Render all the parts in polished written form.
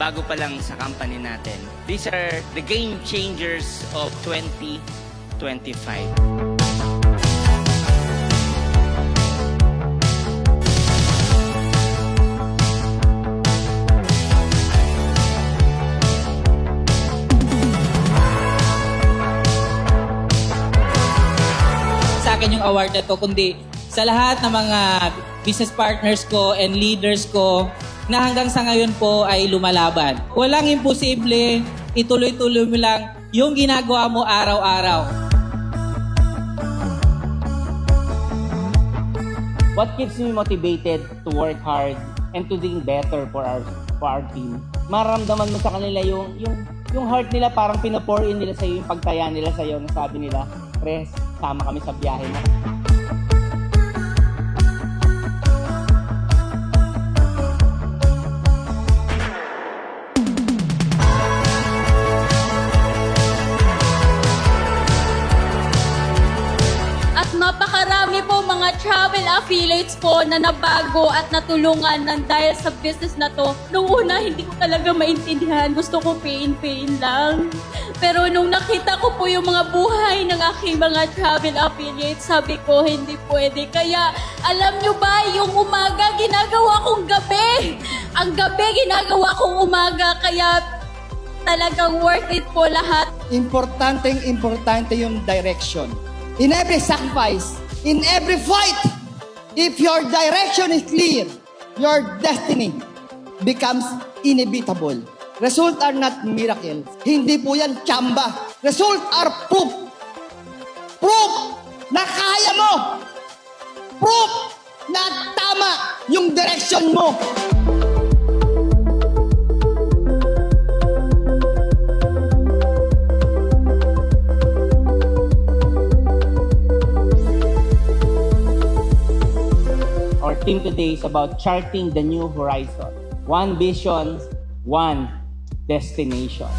bago pa lang sa company natin. These are the game changers of 2025. Sa akin yung award na to, kundi sa lahat ng mga business partners ko and leaders ko na hanggang sa ngayon po ay lumalaban. Walang imposible, ituloy-tuloy mo lang yung ginagawa mo araw-araw. What keeps me motivated to work hard and to do better for our team? Maramdaman mo sa kanila yung heart nila, parang pinapour in nila sa'yo, yung pagtaya nila sa'yo, na sabi nila, "Pres, sama kami sa biyahe mo." At napakarami po mga travel affiliates po na nabago at natulungan ng dahil sa business na to. Nung una, hindi ko talaga maintindihan. Gusto ko pain lang. Pero nung nakita ko po yung mga buhay ng aking mga travel affiliates, sabi ko, hindi pwede. Kaya, alam nyo ba, yung umaga, ginagawa kong gabi. Ang gabi, ginagawa kong umaga. Kaya, talagang worth it po lahat. Importante yung direction. In every sacrifice, in every fight, if your direction is clear, your destiny becomes inevitable. Results are not miracles. Hindi po yan tsamba. Results are proof. Proof na kaya mo. Proof na tama yung direction mo. Our team today is about charting the new horizon. One vision, one destination.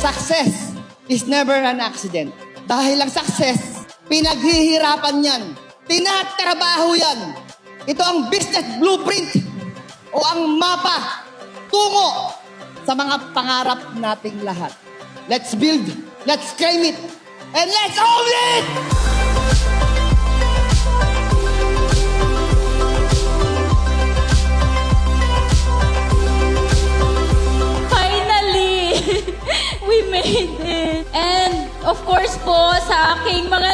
Success is never an accident. Dahil ang success, pinaghihirapan yan. Tinatrabaho yan. Ito ang business blueprint o ang mapa tungo sa mga pangarap nating lahat. Let's build, let's claim it, and let's own it! Finally, we made it. And of course po, sa aking mga